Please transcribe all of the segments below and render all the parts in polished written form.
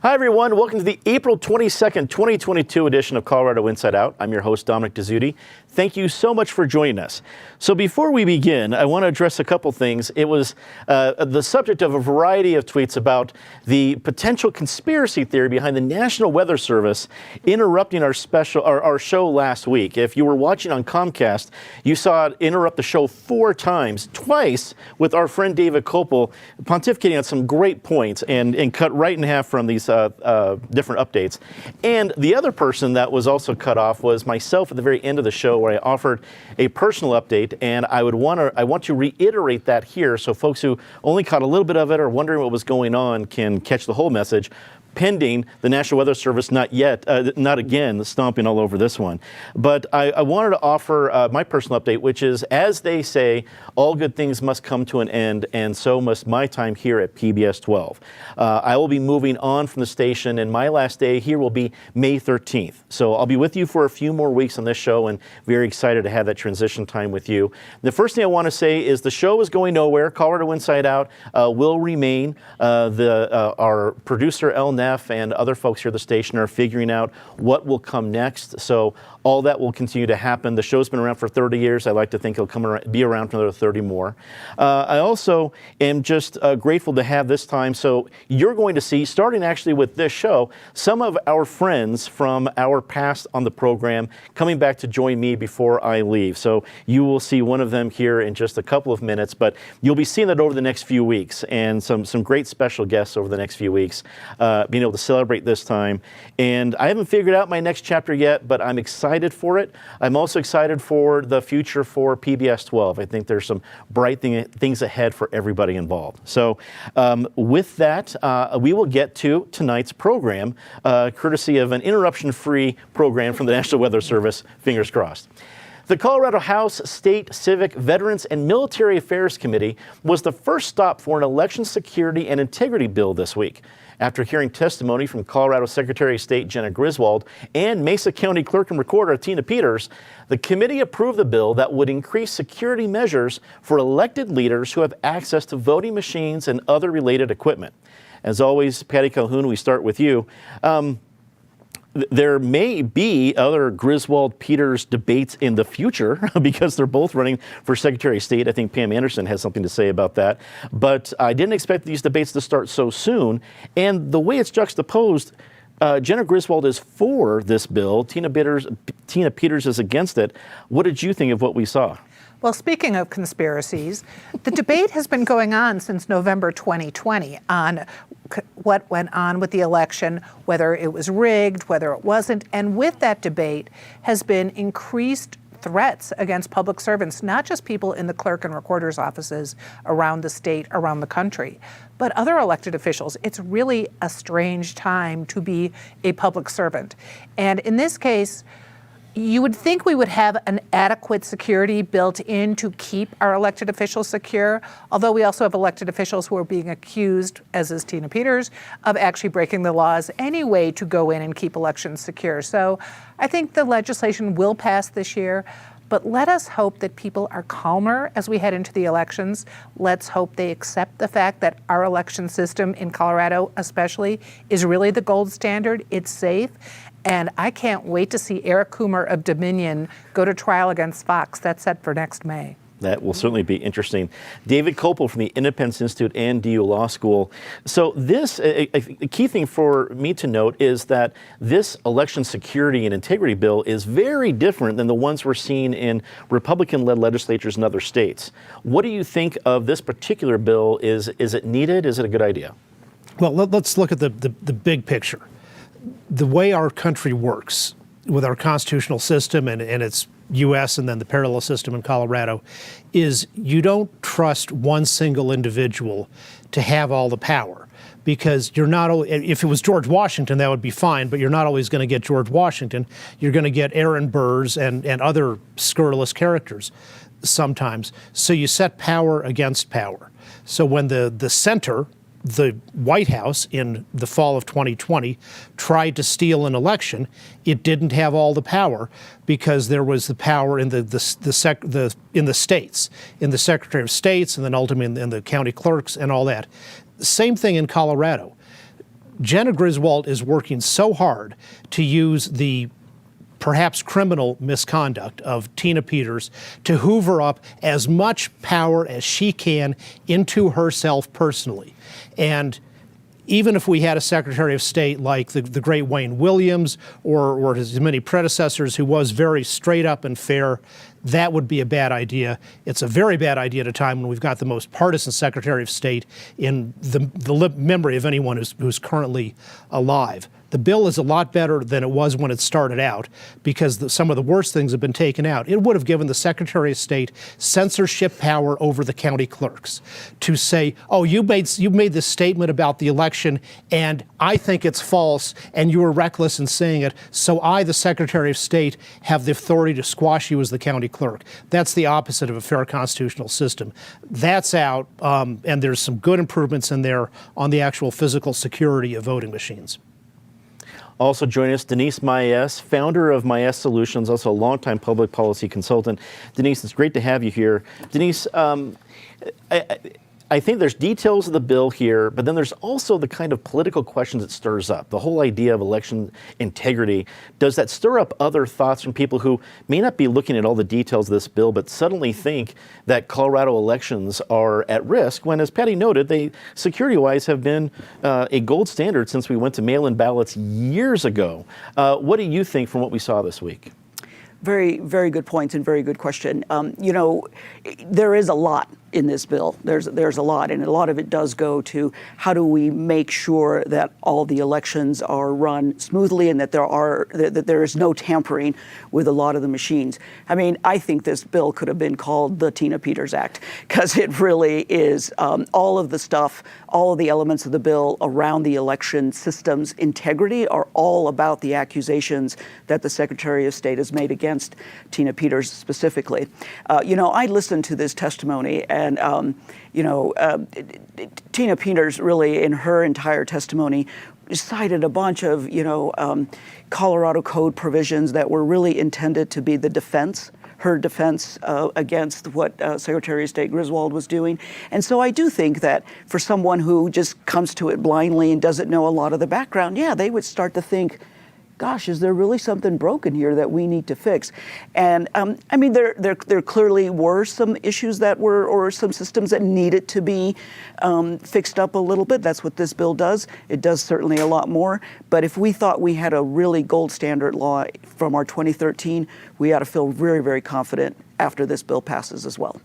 Hi, everyone. Welcome to the April 22nd, 2022 edition of Colorado Inside Out. I'm your host, Dominic Dezzutti. Thank you so much for joining us. So before we begin, I want to address a couple things. It was the subject of a variety of tweets about the potential conspiracy theory behind the National Weather Service interrupting our show last week. If you were watching on Comcast, you saw it interrupt the show 4 times, twice with our friend David Kopel pontificating on some great points and cut right in half from these different updates. And the other person that was also cut off was myself at the very end of the show, where I offered a personal update, and I want to reiterate that here so folks who only caught a little bit of it or wondering what was going on can catch the whole message, pending the National Weather Service not again stomping all over this one. But I wanted to offer my personal update, which is, as they say, all good things must come to an end, and so must my time here at PBS 12. I will be moving on from the station, and my last day here will be May 13th. So I'll be with you for a few more weeks on this show, and very excited to have that transition time with you. The first thing I want to say is the show is going nowhere. Colorado Inside Out will remain. Our producer, El Neff, and other folks here at the station are figuring out what will come next. So all that will continue to happen. The show's been around for 30 years. I like to think it'll be around for another 30 more. I also am just grateful to have this time. So you're going to see, starting actually with this show, some of our friends from our past on the program coming back to join me before I leave. So you will see one of them here in just a couple of minutes, but you'll be seeing that over the next few weeks, and some great special guests over the next few weeks, being able to celebrate this time. And I haven't figured out my next chapter yet, but I'm excited for it. I'm also excited for the future for PBS 12. I think there's some bright things ahead for everybody involved. So with that, we will get to tonight's program, courtesy of an interruption-free program from the National Weather Service. Fingers crossed. The Colorado House State Civic, Veterans, and Military Affairs Committee was the first stop for an election security and integrity bill this week. After hearing testimony from Colorado Secretary of State Jena Griswold and Mesa County Clerk and Recorder Tina Peters, the committee approved the bill that would increase security measures for elected leaders who have access to voting machines and other related equipment. As always, Patty Calhoun, we start with you. There may be other Griswold-Peters debates in the future because they're both running for Secretary of State. I think Pam Anderson has something to say about that. But I didn't expect these debates to start so soon. And the way it's juxtaposed, Jena Griswold is for this bill. Tina Peters is against it. What did you think of what we saw? Well, speaking of conspiracies, the debate has been going on since November 2020 on what went on with the election, whether it was rigged, whether it wasn't. And with that debate has been increased threats against public servants, not just people in the clerk and recorder's offices around the state, around the country, but other elected officials. It's really a strange time to be a public servant. And in this case, you would think we would have an adequate security built in to keep our elected officials secure, although we also have elected officials who are being accused, as is Tina Peters, of actually breaking the laws anyway to go in and keep elections secure. So I think the legislation will pass this year, but let us hope that people are calmer as we head into the elections. Let's hope they accept the fact that our election system in Colorado especially is really the gold standard. It's safe. And I can't wait to see Eric Coomer of Dominion go to trial against Fox. That's set for next May. That will certainly be interesting. David Kopel from the Independence Institute and DU Law School. So this, a key thing for me to note is that this election security and integrity bill is very different than the ones we're seeing in Republican-led legislatures in other states. What do you think of this particular bill? Is it needed? Is it a good idea? Well, let's look at the big picture. The way our country works with our constitutional system and its U.S. and then the parallel system in Colorado is you don't trust one single individual to have all the power, because you're not, if it was George Washington, that would be fine, but you're not always going to get George Washington. You're going to get Aaron Burrs and other scurrilous characters sometimes. So you set power against power. So when the center, the White House in the fall of 2020 tried to steal an election, it didn't have all the power because there was the power in the states, in the Secretary of States, and then ultimately in the county clerks and all that. Same thing in Colorado. Jenna Griswold is working so hard to use the perhaps criminal misconduct of Tina Peters to hoover up as much power as she can into herself personally. And even if we had a Secretary of State like the great Wayne Williams or his many predecessors who was very straight up and fair, that would be a bad idea. It's a very bad idea at a time when we've got the most partisan Secretary of State in the memory of anyone who's currently alive. The bill is a lot better than it was when it started out because some of the worst things have been taken out. It would have given the Secretary of State censorship power over the county clerks to say, oh, you made this statement about the election and I think it's false and you were reckless in saying it, so I, the Secretary of State, have the authority to squash you as the county clerk. That's the opposite of a fair constitutional system. That's out, and there's some good improvements in there on the actual physical security of voting machines. Also join us, Denise Maes, founder of Maes Solutions, also a longtime public policy consultant. Denise, it's great to have you here. Denise, I think there's details of the bill here, but then there's also the kind of political questions it stirs up. The whole idea of election integrity. Does that stir up other thoughts from people who may not be looking at all the details of this bill, but suddenly think that Colorado elections are at risk when, as Patty noted, they security-wise have been a gold standard since we went to mail-in ballots years ago. What do you think from what we saw this week? Very, very good points and very good question. You know, there is a lot in this bill. There's a lot, and a lot of it does go to how do we make sure that all the elections are run smoothly and that there is no tampering with a lot of the machines. I mean, I think this bill could have been called the Tina Peters Act because it really is all of the stuff, all of the elements of the bill around the election system's integrity are all about the accusations that the Secretary of State has made against Tina Peters specifically. You know, I listened to this testimony and, you know, Tina Peters really in her entire testimony cited a bunch of, you know, Colorado Code provisions that were really intended to be the defense, her defense against what Secretary of State Griswold was doing. And so I do think that for someone who just comes to it blindly and doesn't know a lot of the background, yeah, they would start to think, gosh, is there really something broken here that we need to fix? And I mean, there clearly were some issues that were, or some systems that needed to be fixed up a little bit. That's what this bill does. It does certainly a lot more. But if we thought we had a really gold standard law from our 2013, we ought to feel very, very confident after this bill passes as well.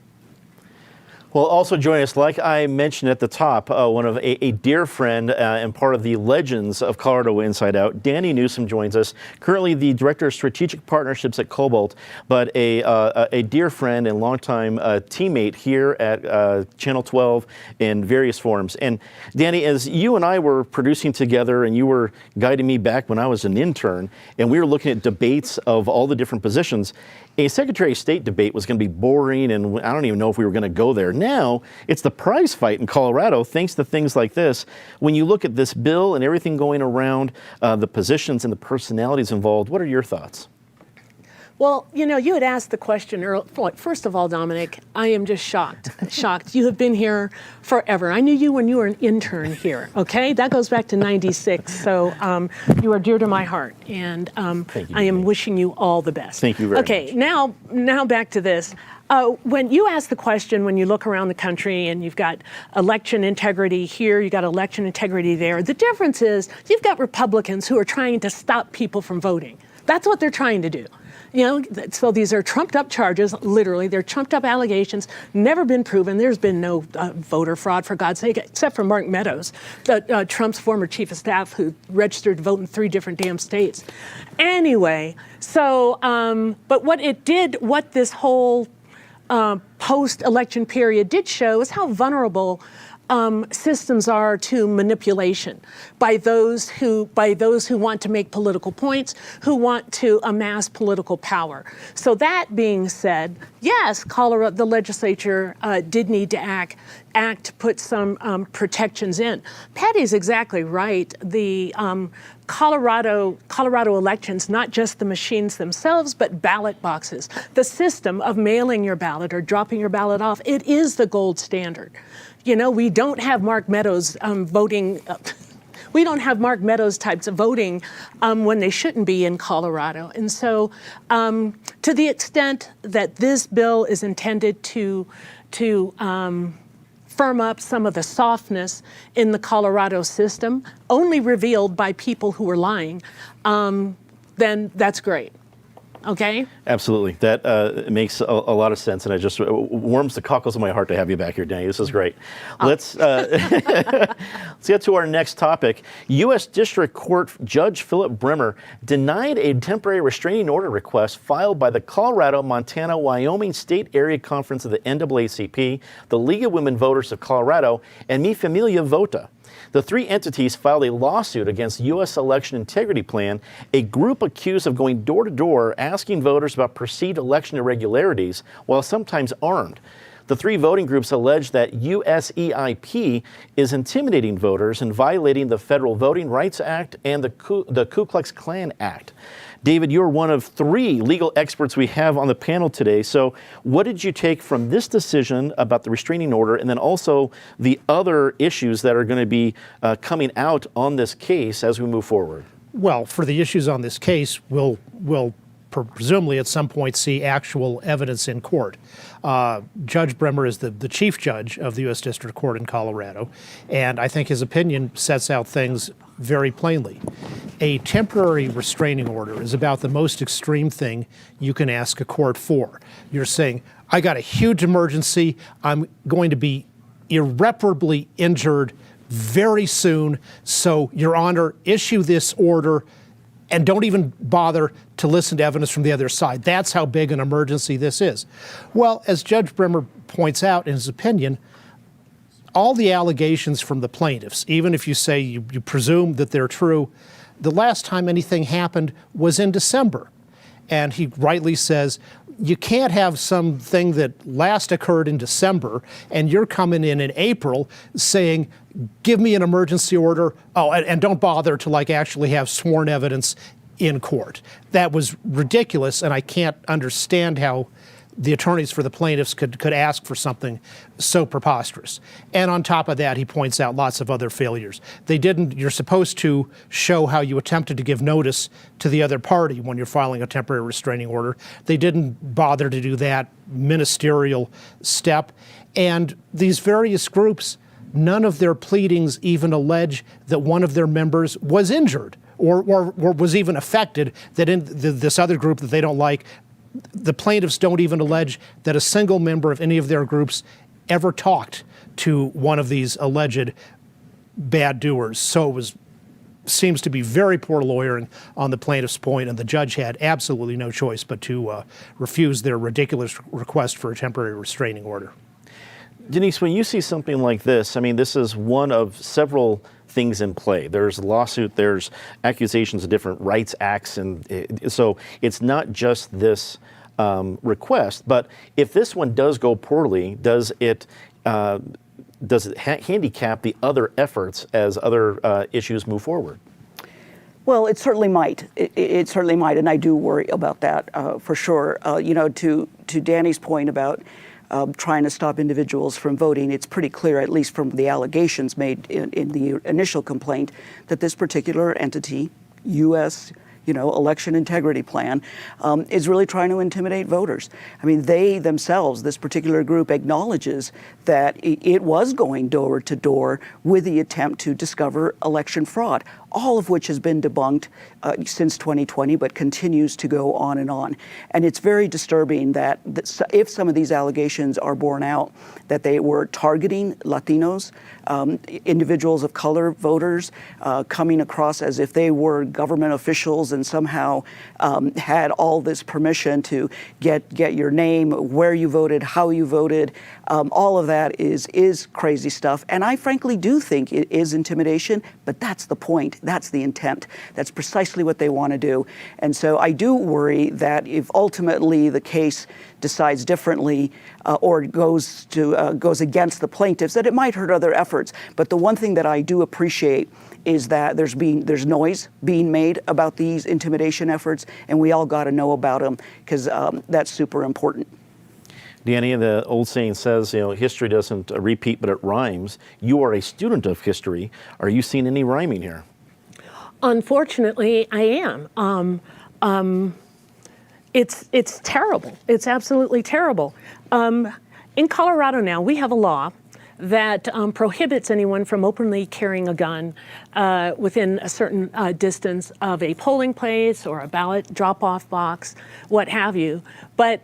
Well, also join us, like I mentioned at the top, one of a dear friend and part of the legends of Colorado Inside Out. Danny Newsom joins us, currently the Director of Strategic Partnerships at Cobalt, but a dear friend and longtime teammate here at Channel 12 in various forums. And Danny, as you and I were producing together and you were guiding me back when I was an intern, and we were looking at debates of all the different positions, a Secretary of State debate was going to be boring, and I don't even know if we were going to go there. Now, it's the prize fight in Colorado, thanks to things like this. When you look at this bill and everything going around, the positions and the personalities involved, what are your thoughts? Well, you know, you had asked the question earlier. First of all, Dominic, I am just shocked. You have been here forever. I knew you when you were an intern here, okay? That goes back to 96. So you are dear to my heart. And I am wishing you all the best. Thank you very much. Okay, now back to this. When you ask the question, when you look around the country and you've got election integrity here, you've got election integrity there, the difference is you've got Republicans who are trying to stop people from voting. That's what they're trying to do. You know, so these are trumped up charges, literally. They're trumped up allegations, never been proven. There's been no voter fraud, for God's sake, except for Mark Meadows, Trump's former chief of staff who registered to vote in 3 different damn states. Anyway, so, but what this whole post-election period did show is how vulnerable systems are to manipulation by those who want to make political points, who want to amass political power. So that being said, yes, Colorado, the legislature did need to act to put some protections in. Patty's exactly right. The Colorado elections, not just the machines themselves, but ballot boxes. The system of mailing your ballot or dropping your ballot off, it is the gold standard. You know, we don't have Mark Meadows voting. we don't have Mark Meadows types of voting when they shouldn't be in Colorado. And so to the extent that this bill is intended to firm up some of the softness in the Colorado system, only revealed by people who are lying, then that's great. Okay? Absolutely. That makes a lot of sense, and it just warms the cockles of my heart to have you back here, Danny. This is great. Let's get to our next topic. U.S. District Court Judge Philip Brimmer denied a temporary restraining order request filed by the Colorado, Montana, Wyoming State Area Conference of the NAACP, the League of Women Voters of Colorado, and Mi Familia Vota. The three entities filed a lawsuit against U.S. Election Integrity Plan, a group accused of going door to door asking voters about perceived election irregularities while sometimes armed. The three voting groups allege that USEIP is intimidating voters and violating the Federal Voting Rights Act and the Ku Klux Klan Act. David, you're one of three legal experts we have on the panel today. So what did you take from this decision about the restraining order and then also the other issues that are going to be coming out on this case as we move forward? Well, for the issues on this case, we'll presumably at some point see actual evidence in court. Judge Brimmer is the chief judge of the U.S. District Court in Colorado, and I think his opinion sets out things very plainly. A temporary restraining order is about the most extreme thing you can ask a court for. You're saying, I got a huge emergency, I'm going to be irreparably injured very soon, so Your Honor, issue this order and don't even bother to listen to evidence from the other side. That's how big an emergency this is. Well, as Judge Brimmer points out in his opinion, all the allegations from the plaintiffs, even if you say you presume that they're true, the last time anything happened was in December. And he rightly says, you can't have something that last occurred in December and you're coming in April saying, give me an emergency order, and don't bother to actually have sworn evidence in court. That was ridiculous, and I can't understand how the attorneys for the plaintiffs could ask for something so preposterous. And on top of that, he points out lots of other failures. You're supposed to show how you attempted to give notice to the other party when you're filing a temporary restraining order. They didn't bother to do that ministerial step. And these various groups, none of their pleadings even allege that one of their members was injured or was even affected, that in this other group that they don't like, the plaintiffs don't even allege that a single member of any of their groups ever talked to one of these alleged bad doers. So it seems to be very poor lawyering on the plaintiff's point, and the judge had absolutely no choice but to refuse their ridiculous request for a temporary restraining order. Denise, when you see something like this, I mean, this is one of several things in play. There's a lawsuit, there's accusations of different rights acts, and so it's not just this request. But if this one does go poorly, does it handicap the other efforts as other issues move forward? Well, it certainly might. It certainly might, and I do worry about that for sure. To Danny's point about trying to stop individuals from voting, it's pretty clear, at least from the allegations made in the initial complaint, that this particular entity, U.S. Election Integrity Plan, is really trying to intimidate voters. I mean, they themselves, this particular group, acknowledges that it was going door to door with the attempt to discover election fraud, all of which has been debunked since 2020, but continues to go on and on. And it's very disturbing that if some of these allegations are borne out, that they were targeting Latinos, individuals of color, voters, coming across as if they were government officials and somehow had all this permission to get your name, where you voted, how you voted. All of that is crazy stuff. And I frankly do think it is intimidation, but that's the point. That's the intent. That's precisely what they want to do. And so I do worry that if ultimately the case decides differently or goes against the plaintiffs, that it might hurt other efforts. But the one thing that I do appreciate is that there's noise being made about these intimidation efforts, and we all got to know about them because that's super important. Danny, the old saying says, history doesn't repeat, but it rhymes. You are a student of history. Are you seeing any rhyming here? Unfortunately, I am. It's terrible. It's absolutely terrible. In Colorado now, we have a law that prohibits anyone from openly carrying a gun within a certain distance of a polling place or a ballot drop-off box, what have you. But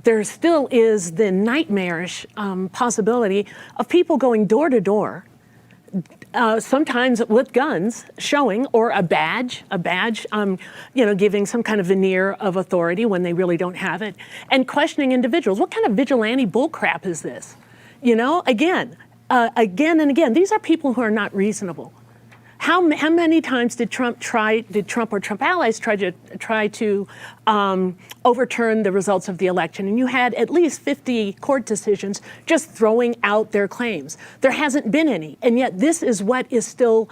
there still is the nightmarish possibility of people going door to door, sometimes with guns showing, or a badge, giving some kind of veneer of authority when they really don't have it, and questioning individuals. What kind of vigilante bullcrap is this? Again and again, these are people who are not reasonable. How many times did Trump or Trump allies try to overturn the results of the election? And you had at least 50 court decisions just throwing out their claims. There hasn't been any, and yet this is what is still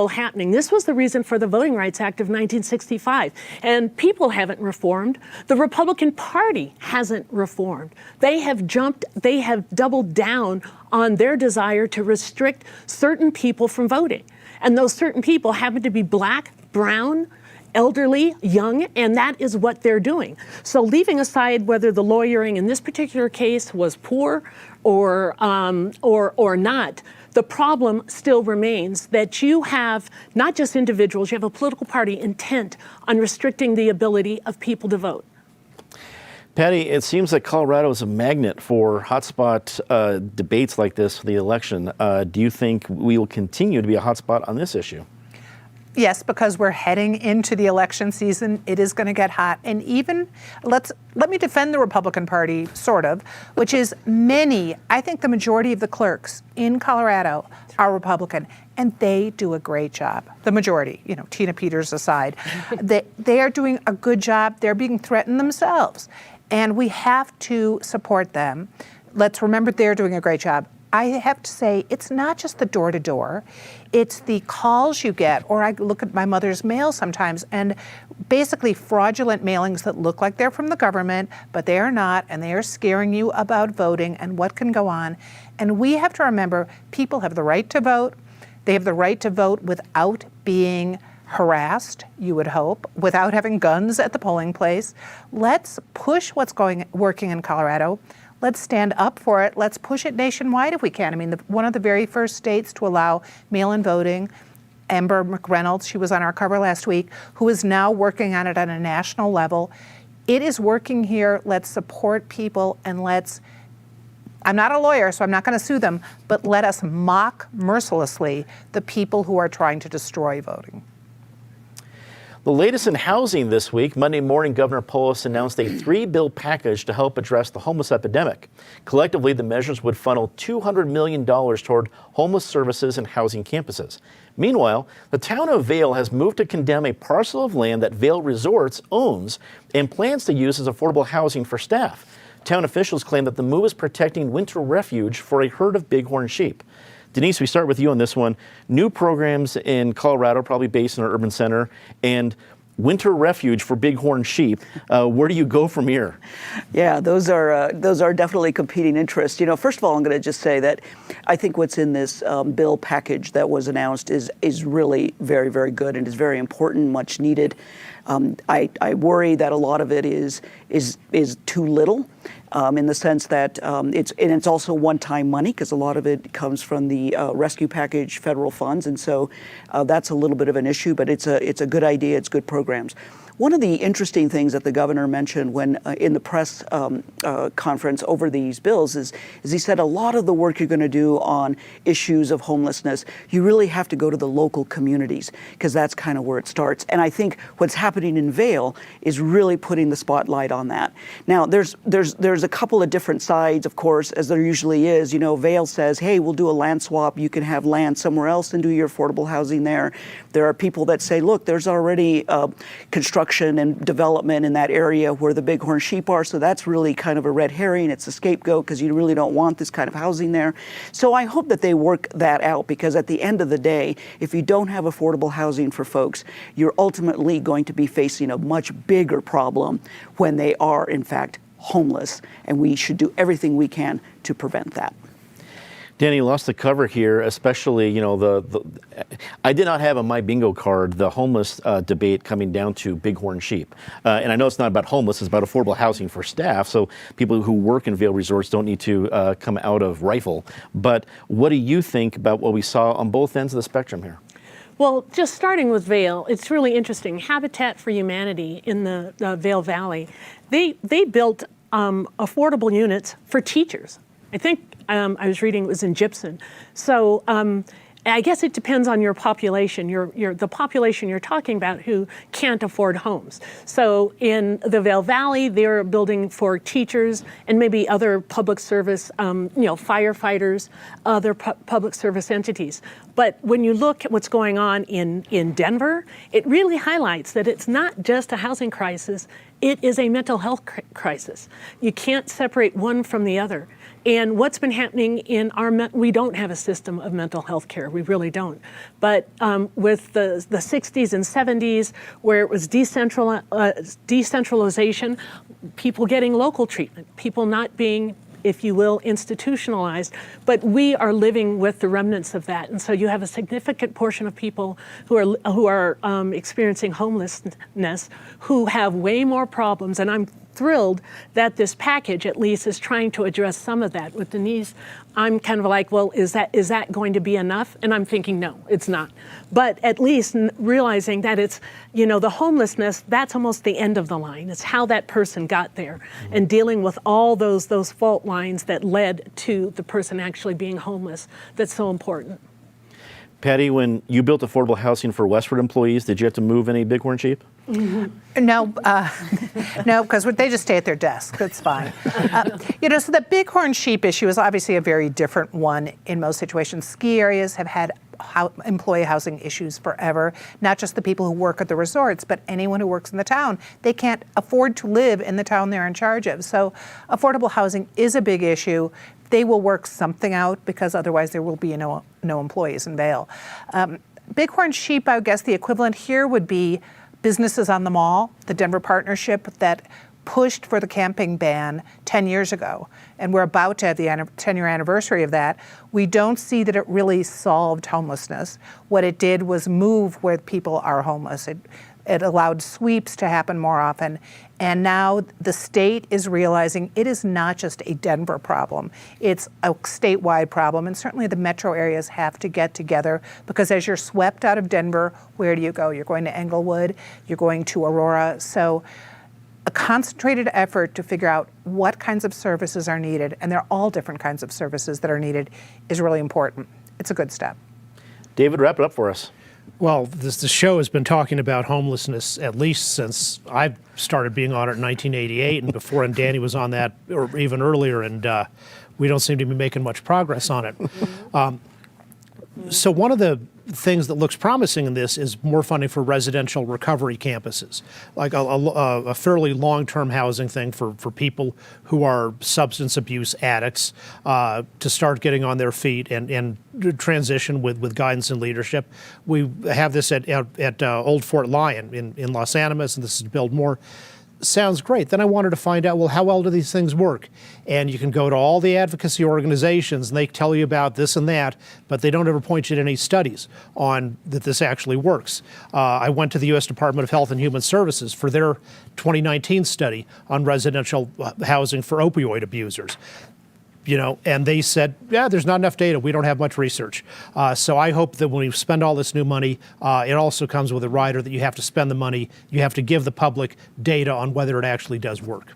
happening. This was the reason for the Voting Rights Act of 1965, and people haven't reformed. The Republican Party hasn't reformed. They have doubled down on their desire to restrict certain people from voting. And those certain people happen to be black, brown, elderly, young, and that is what they're doing. So leaving aside whether the lawyering in this particular case was poor or not, the problem still remains that you have not just individuals, you have a political party intent on restricting the ability of people to vote. Patty, it seems like Colorado is a magnet for hotspot debates like this for the election. Do you think we will continue to be a hotspot on this issue? Yes, because we're heading into the election season. It is going to get hot. And even, let me defend the Republican Party, sort of, which is I think the majority of the clerks in Colorado are Republican, and they do a great job. The majority, Tina Peters aside. They are doing a good job. They're being threatened themselves. And we have to support them. Let's remember they're doing a great job. I have to say, it's not just the door-to-door. It's the calls you get, or I look at my mother's mail sometimes, and basically fraudulent mailings that look like they're from the government, but they are not, and they are scaring you about voting and what can go on. And we have to remember, people have the right to vote. They have the right to vote without being harassed, you would hope, without having guns at the polling place. Let's push what's working in Colorado. Let's stand up for it. Let's push it nationwide if we can. I mean, one of the very first states to allow mail-in voting, Amber McReynolds, she was on our cover last week, who is now working on it on a national level. It is working here. Let's support people, and I'm not a lawyer, so I'm not going to sue them, but let us mock mercilessly the people who are trying to destroy voting. The latest in housing this week, Monday morning, Governor Polis announced a 3-bill package to help address the homeless epidemic. Collectively, the measures would funnel $200 million toward homeless services and housing campuses. Meanwhile, the town of Vail has moved to condemn a parcel of land that Vail Resorts owns and plans to use as affordable housing for staff. Town officials claim that the move is protecting winter refuge for a herd of bighorn sheep. Denise, we start with you on this one. New programs in Colorado, probably based in our urban center, and winter refuge for bighorn sheep. Where do you go from here? Yeah, those are definitely competing interests. First of all, I'm going to just say that I think what's in this bill package that was announced is really very, very good and is very important, much needed. I worry that a lot of it is too little. In the sense that it's also one-time money, because a lot of it comes from the rescue package federal funds, and so that's a little bit of an issue. But it's a good idea. It's good programs. One of the interesting things that the governor mentioned when in the press conference over these bills is he said a lot of the work you're going to do on issues of homelessness, you really have to go to the local communities, because that's kind of where it starts. And I think what's happening in Vail is really putting the spotlight on that. Now, there's a couple of different sides, of course, as there usually is. Vail says, hey, we'll do a land swap. You can have land somewhere else and do your affordable housing there. There are people that say, look, there's already construction and development in that area where the bighorn sheep are, so that's really kind of a red herring. It's a scapegoat because you really don't want this kind of housing there. So I hope that they work that out, because at the end of the day, if you don't have affordable housing for folks, you're ultimately going to be facing a much bigger problem when they are, in fact, homeless, and we should do everything we can to prevent that. Danny, lost the cover here, especially, I did not have on my bingo card the homeless debate coming down to bighorn sheep. And I know it's not about homeless, it's about affordable housing for staff, so people who work in Vail Resorts don't need to come out of Rifle. But what do you think about what we saw on both ends of the spectrum here? Well, just starting with Vail, it's really interesting. Habitat for Humanity in the Vail Valley, they built affordable units for teachers. I think I was reading it was in Gypsum. So I guess it depends on your population, the population you're talking about who can't afford homes. So in the Vail Valley, they're building for teachers and maybe other public service, firefighters, other public service entities. But when you look at what's going on in Denver, it really highlights that it's not just a housing crisis, it is a mental health crisis. You can't separate one from the other. And what's been happening in we don't have a system of mental health care, we really don't. But with the 60s and 70s, where it was decentralization, people getting local treatment, people not being, if you will, institutionalized, but we are living with the remnants of that. And so you have a significant portion of people who are experiencing homelessness, who have way more problems, and I'm thrilled that this package at least is trying to address some of that. With Denise, I'm kind of like, well, is that going to be enough? And I'm thinking, no, it's not. But at least realizing that it's, the homelessness, that's almost the end of the line. It's how that person got there and dealing with all those fault lines that led to the person actually being homeless. That's so important. Patty, when you built affordable housing for Westward employees, did you have to move any bighorn sheep? Mm-hmm. No, because they just stay at their desk. That's fine. So the bighorn sheep issue is obviously a very different one in most situations. Ski areas have had employee housing issues forever, not just the people who work at the resorts, but anyone who works in the town. They can't afford to live in the town they're in charge of. So affordable housing is a big issue. They will work something out because otherwise there will be no employees in Vail. Bighorn sheep, I guess the equivalent here would be businesses on the mall, the Denver partnership that pushed for the camping ban 10 years ago. And we're about to have the 10-year anniversary of that. We don't see that it really solved homelessness. What it did was move where people are homeless. It allowed sweeps to happen more often. And now the state is realizing it is not just a Denver problem. It's a statewide problem. And certainly the metro areas have to get together because as you're swept out of Denver, where do you go? You're going to Englewood, you're going to Aurora. So a concentrated effort to figure out what kinds of services are needed, and they're all different kinds of services that are needed, is really important. It's a good step. David, wrap it up for us. Well, the show has been talking about homelessness at least since I started being on it in 1988, and before, and Danny was on that, or even earlier, and we don't seem to be making much progress on it. So one of the things that looks promising in this is more funding for residential recovery campuses, like a fairly long-term housing thing for people who are substance abuse addicts to start getting on their feet and transition with guidance and leadership. We have this at Old Fort Lyon in Los Animas, and this is to build more. Sounds great. Then I wanted to find out, well, how well do these things work? And you can go to all the advocacy organizations and they tell you about this and that, but they don't ever point you to any studies on that this actually works. I went to the U.S. Department of Health and Human Services for their 2019 study on residential housing for opioid abusers. And they said, yeah, there's not enough data. We don't have much research. So I hope that when we spend all this new money, it also comes with a rider that you have to spend the money. You have to give the public data on whether it actually does work.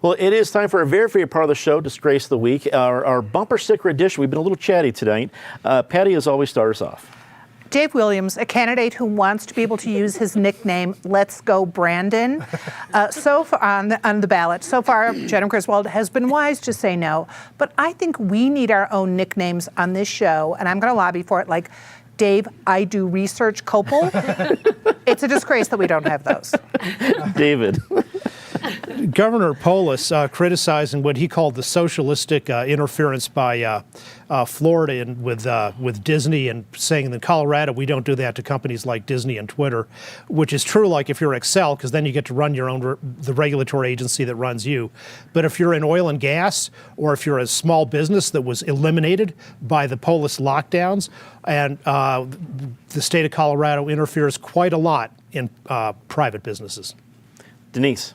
Well, it is time for a very favorite part of the show, Disgrace of the Week, our bumper sticker edition. We've been a little chatty tonight. Patty, as always, start us off. Dave Williams, a candidate who wants to be able to use his nickname, Let's Go Brandon, so far on the ballot. So far, Jenna Griswold has been wise to say no. But I think we need our own nicknames on this show, and I'm going to lobby for it, like Dave, I do research Copel. It's a disgrace that we don't have those. David. Governor Polis criticizing what he called the socialistic interference by Florida and with Disney, and saying that in Colorado we don't do that to companies like Disney and Twitter, which is true. Like if you're Excel, because then you get to run your own the regulatory agency that runs you. But if you're in oil and gas, or if you're a small business that was eliminated by the Polis lockdowns, and the state of Colorado interferes quite a lot in private businesses. Denise.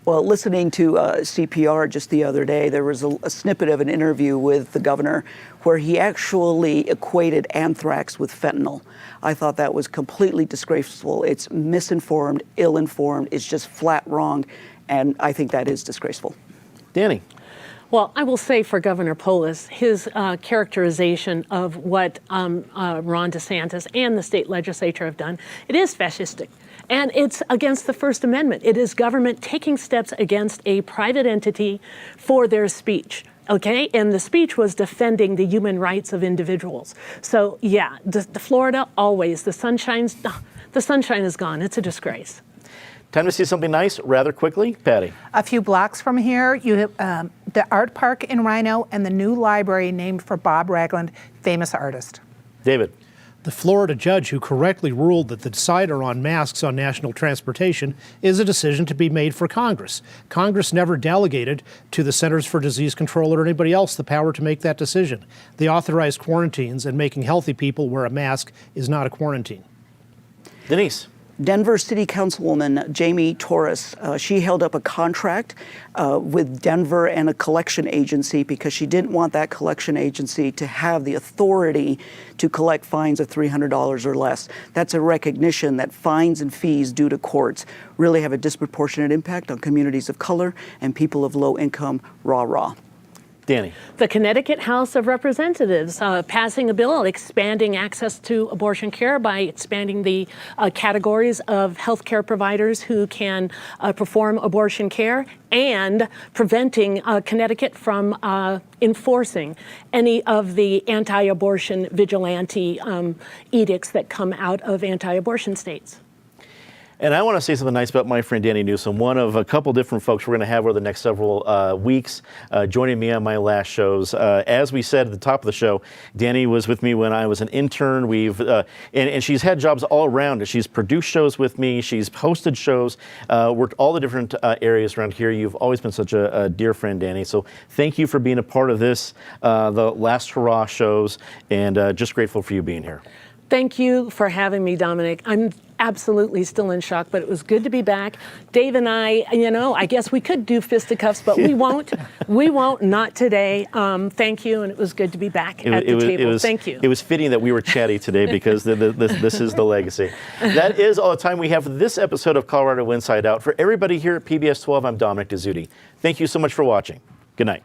Well, listening to CPR just the other day, there was a snippet of an interview with the governor where he actually equated anthrax with fentanyl. I thought that was completely disgraceful. It's misinformed, ill-informed. It's just flat wrong, and I think that is disgraceful. Danny. Well, I will say for Governor Polis, his characterization of what Ron DeSantis and the state legislature have done, it is fascistic. And it's against the First Amendment. It is government taking steps against a private entity for their speech. Okay, and the speech was defending the human rights of individuals. So yeah, the Florida always, the sunshine is gone. It's a disgrace. Time to see something nice rather quickly. Patty. A few blocks from here, you have the art park in Rhino and the new library named for Bob Ragland, famous artist. David. The Florida judge who correctly ruled that the decider on masks on national transportation is a decision to be made for Congress. Congress never delegated to the Centers for Disease Control or anybody else the power to make that decision. They authorized quarantines, and making healthy people wear a mask is not a quarantine. Denise. Denver City Councilwoman Jamie Torres, she held up a contract with Denver and a collection agency because she didn't want that collection agency to have the authority to collect fines of $300 or less. That's a recognition that fines and fees due to courts really have a disproportionate impact on communities of color and people of low income, rah. Danny. The Connecticut House of Representatives passing a bill expanding access to abortion care by expanding the categories of healthcare providers who can perform abortion care, and preventing Connecticut from enforcing any of the anti-abortion vigilante edicts that come out of anti-abortion states. And I want to say something nice about my friend Danny Newsom, one of a couple different folks we're going to have over the next several weeks joining me on my last shows. As we said at the top of the show, Danny was with me when I was an intern. And she's had jobs all around. She's produced shows with me. She's hosted shows, worked all the different areas around here. You've always been such a dear friend, Danny. So thank you for being a part of this, the Last Hurrah shows, and just grateful for you being here. Thank you for having me, Dominic. I'm absolutely still in shock, but it was good to be back. Dave and I guess we could do fisticuffs, but we won't. We won't, not today. Thank you, and it was good to be back at the table. Thank you. It was fitting that we were chatty today because this is the legacy. That is all the time we have for this episode of Colorado Inside Out. For everybody here at PBS 12, I'm Dominic Dezzutti. Thank you so much for watching. Good night.